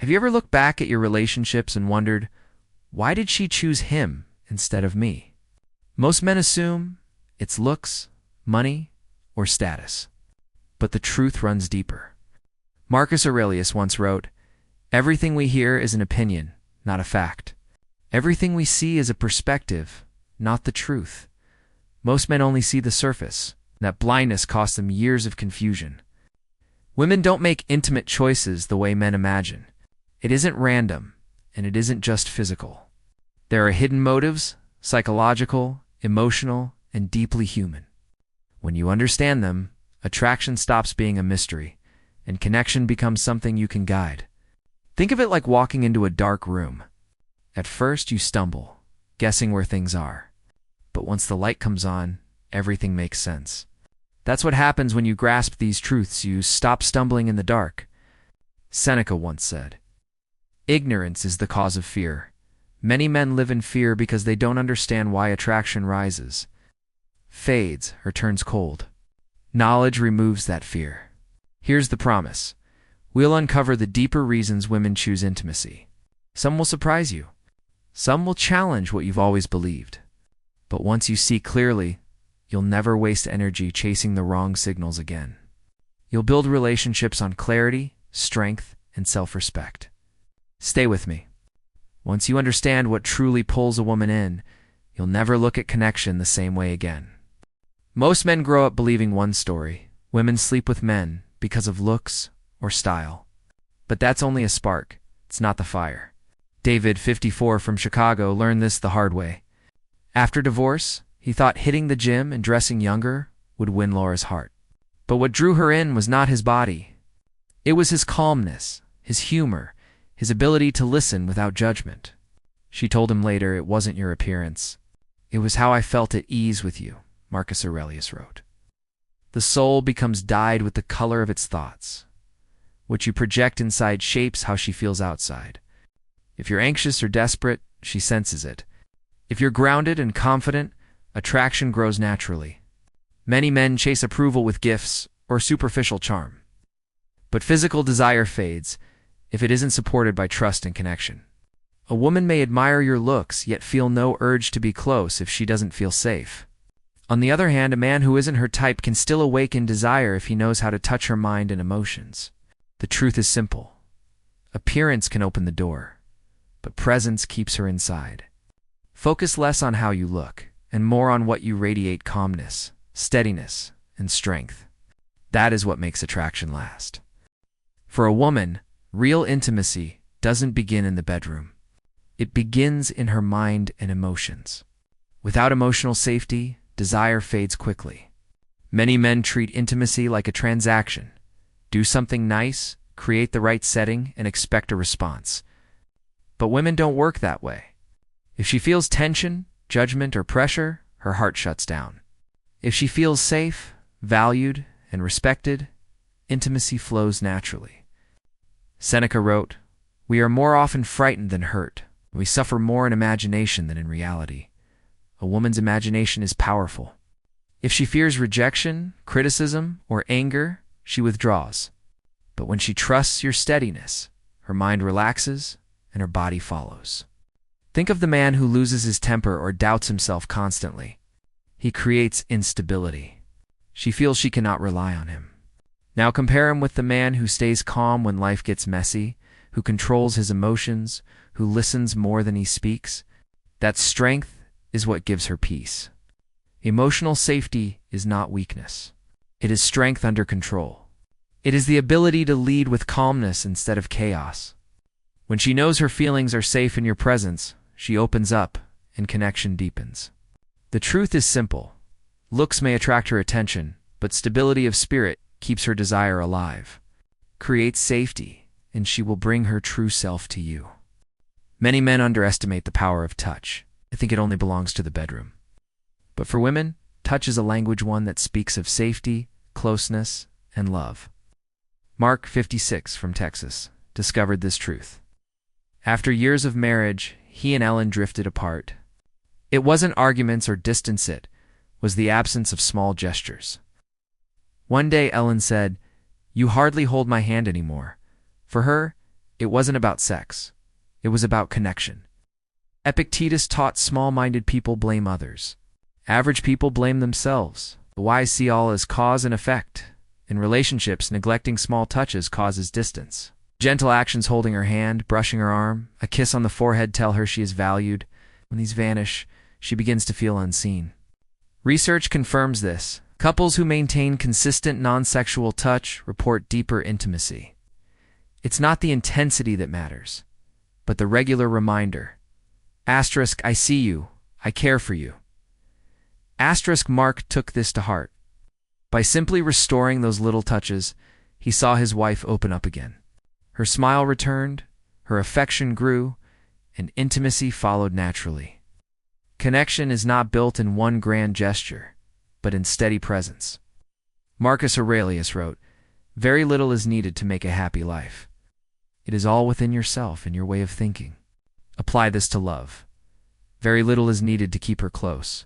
Have you ever looked back at your relationships and wondered, why did she choose him instead of me? Most men assume it's looks, money, or status. But the truth runs deeper. Marcus Aurelius once wrote, "Everything we hear is an opinion, not a fact. Everything we see is a perspective, not the truth." Most men only see the surface. That blindness costs them years of confusion. Women don't make intimate choices the way men imagine. It isn't random, and it isn't just physical. There are hidden motives, psychological, emotional, and deeply human. When you understand them, attraction stops being a mystery, and connection becomes something you can guide. Think of it like walking into a dark room. At first, you stumble, guessing where things are. But once the light comes on, everything makes sense. That's what happens when you grasp these truths. You stop stumbling in the dark. Seneca once said, "Ignorance is the cause of fear. Many men live in fear because they don't understand why attraction rises, fades, or turns cold. Knowledge removes that fear." Here's the promise. We'll uncover the deeper reasons women choose intimacy. Some will surprise you. Some will challenge what you've always believed. But once you see clearly, you'll never waste energy chasing the wrong signals again. You'll build relationships on clarity, strength, and self-respect. Stay with me. Once you understand what truly pulls a woman in, you'll never look at connection the same way again. Most men grow up believing one story. Women sleep with men because of looks or style. But that's only a spark. It's not the fire. David, 54, from Chicago, learned this the hard way. After divorce, he thought hitting the gym and dressing younger would win Laura's heart. But what drew her in was not his body. It was his calmness, his humor, his ability to listen without judgment. She told him later, "It wasn't your appearance. It was how I felt at ease with you," Marcus Aurelius wrote. The soul becomes dyed with the color of its thoughts. What you project inside shapes how she feels outside. If you're anxious or desperate, she senses it. If you're grounded and confident, attraction grows naturally. Many men chase approval with gifts or superficial charm. But physical desire fades if it isn't supported by trust and connection. A woman may admire your looks, yet feel no urge to be close if she doesn't feel safe. On the other hand, a man who isn't her type can still awaken desire if he knows how to touch her mind and emotions. The truth is simple. Appearance can open the door, but presence keeps her inside. Focus less on how you look, and more on what you radiate: calmness, steadiness, and strength. That is what makes attraction last. For a woman, real intimacy doesn't begin in the bedroom. It begins in her mind and emotions. Without emotional safety, desire fades quickly. Many men treat intimacy like a transaction. Do something nice, create the right setting, and expect a response. But women don't work that way. If she feels tension, judgment, or pressure, her heart shuts down. If she feels safe, valued, and respected, intimacy flows naturally. Seneca wrote, "We are more often frightened than hurt. We suffer more in imagination than in reality." A woman's imagination is powerful. If she fears rejection, criticism, or anger, she withdraws. But when she trusts your steadiness, her mind relaxes and her body follows. Think of the man who loses his temper or doubts himself constantly. He creates instability. She feels she cannot rely on him. Now compare him with the man who stays calm when life gets messy, who controls his emotions, who listens more than he speaks. That strength is what gives her peace. Emotional safety is not weakness. It is strength under control. It is the ability to lead with calmness instead of chaos. When she knows her feelings are safe in your presence, she opens up and connection deepens. The truth is simple. Looks may attract her attention, but stability of spirit keeps her desire alive. Create safety, and she will bring her true self to you. Many men underestimate the power of touch. I think it only belongs to the bedroom. But for women, touch is a language one that speaks of safety, closeness, and love. Mark, 56, from Texas, discovered this truth. After years of marriage, he and Ellen drifted apart. It wasn't arguments or distance, it was the absence of small gestures. One day Ellen said, "You hardly hold my hand anymore." For her, It wasn't about sex. It was about connection. Epictetus taught small-minded people blame others. Average people blame themselves. The wise see all as cause and effect. In relationships, neglecting small touches causes distance. Gentle actions, holding her hand, brushing her arm, a kiss on the forehead, tell her she is valued. When these vanish, she begins to feel unseen. Research confirms this. Couples who maintain consistent non-sexual touch report deeper intimacy. It's not the intensity that matters, but the regular reminder. Asterisk, I see you. I care for you. Asterisk, Mark took this to heart. By simply restoring those little touches, he saw his wife open up again. Her smile returned, her affection grew, and intimacy followed naturally. Connection is not built in one grand gesture, but in steady presence. Marcus Aurelius wrote, "Very little is needed to make a happy life. It is all within yourself and your way of thinking." Apply this to love. Very little is needed to keep her close.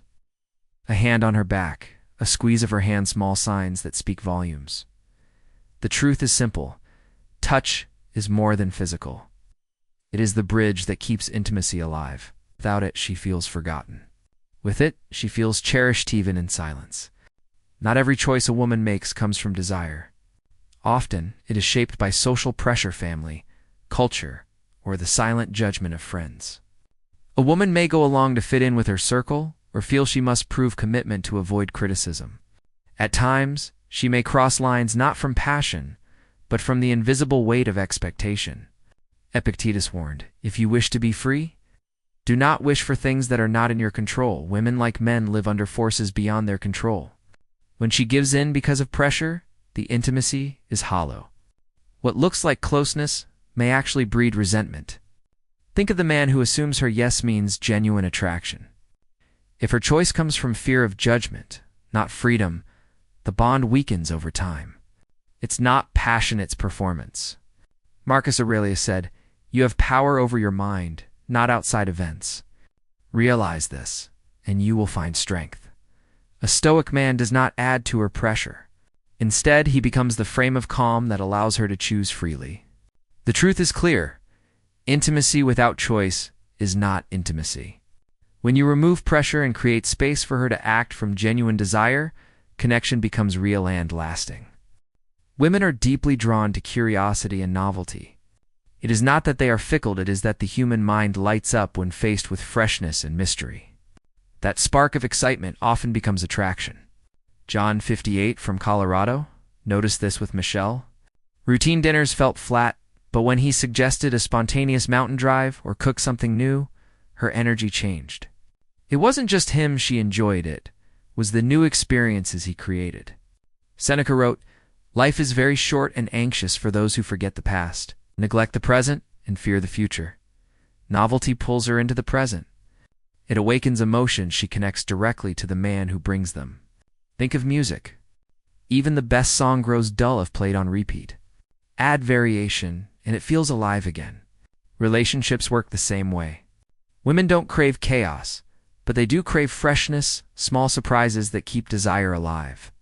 A hand on her back, a squeeze of her hand, small signs that speak volumes. The truth is simple. Touch is more than physical. It is the bridge that keeps intimacy alive. Without it, she feels forgotten. With it, she feels cherished even in silence. Not every choice a woman makes comes from desire. Often, it is shaped by social pressure, family, culture, or the silent judgment of friends. A woman may go along to fit in with her circle, or feel she must prove commitment to avoid criticism. At times, she may cross lines not from passion, but from the invisible weight of expectation. Epictetus warned, if you wish to be free, do not wish for things that are not in your control. Women, like men, live under forces beyond their control. When she gives in because of pressure, the intimacy is hollow. What looks like closeness may actually breed resentment. Think of the man who assumes her yes means genuine attraction. If her choice comes from fear of judgment, not freedom, the bond weakens over time. It's not passion, it's performance. Marcus Aurelius said, "You have power over your mind, not outside events. Realize this, and you will find strength." A Stoic man does not add to her pressure. Instead, he becomes the frame of calm that allows her to choose freely. The truth is clear. Intimacy without choice is not intimacy. When you remove pressure and create space for her to act from genuine desire, connection becomes real and lasting. Women are deeply drawn to curiosity and novelty. It is not that they are fickle, it is that the human mind lights up when faced with freshness and mystery. That spark of excitement often becomes attraction. John 58 from Colorado noticed this with Michelle. Routine dinners felt flat, but when he suggested a spontaneous mountain drive or cook something new, her energy changed. It wasn't just him she enjoyed, it was the new experiences he created. Seneca wrote, "Life is very short and anxious for those who forget the past, neglect the present, and fear the future." Novelty pulls her into the present. It awakens emotion. She connects directly to the man who brings them. Think of music. Even the best song grows dull if played on repeat. Add variation, and it feels alive again. Relationships work the same way. Women don't crave chaos, but they do crave freshness, small surprises that keep desire alive.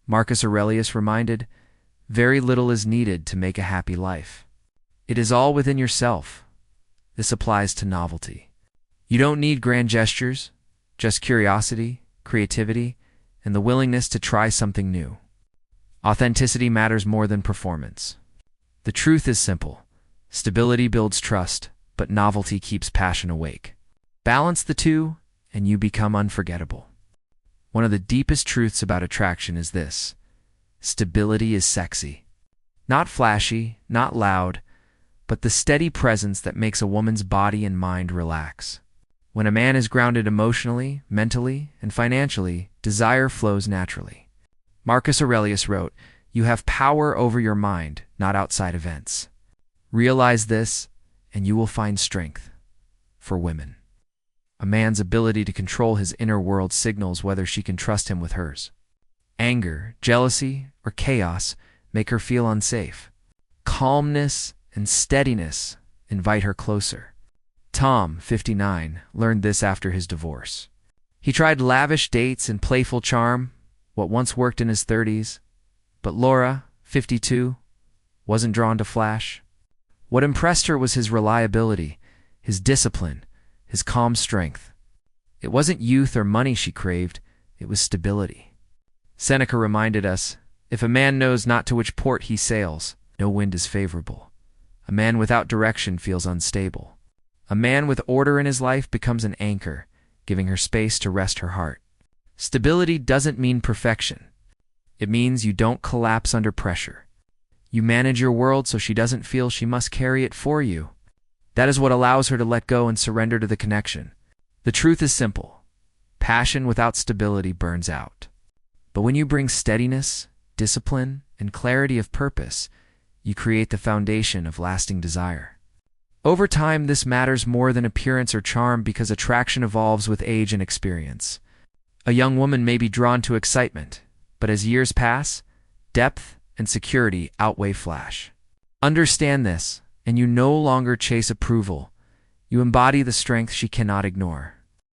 Marcus Aurelius reminded, "Very little is needed to make a happy life. It is all within yourself." This applies to novelty. You don't need grand gestures, just curiosity, creativity, and the willingness to try something new. Authenticity matters more than performance. The truth is simple. Stability builds trust, but novelty keeps passion awake. Balance the two, and you become unforgettable. One of the deepest truths about attraction is this: stability is sexy. Not flashy, not loud, but the steady presence that makes a woman's body and mind relax. When a man is grounded emotionally, mentally, and financially, desire flows naturally. Marcus Aurelius wrote, "You have power over your mind, not outside events." Realize this, and you will find strength. For women, a man's ability to control his inner world signals whether she can trust him with hers. Anger, jealousy, or chaos make her feel unsafe. Calmness and steadiness invite her closer. Tom, 59, learned this after his divorce. He tried lavish dates and playful charm, what once worked in his 30s, but Laura, 52, wasn't drawn to flash. What impressed her was his reliability, his discipline, his calm strength. It wasn't youth or money she craved, it was stability. Seneca reminded us, if a man knows not to which port he sails, no wind is favorable. A man without direction feels unstable. A man with order in his life becomes an anchor, giving her space to rest her heart. Stability doesn't mean perfection. It means you don't collapse under pressure. You manage your world so she doesn't feel she must carry it for you. That is what allows her to let go and surrender to the connection. The truth is simple. Passion without stability burns out. But when you bring steadiness, discipline, and clarity of purpose, you create the foundation of lasting desire. Over time, this matters more than appearance or charm because attraction evolves with age and experience. A young woman may be drawn to excitement, but as years pass, depth and security outweigh flash. Understand this, and you no longer chase approval. You embody the strength she cannot ignore.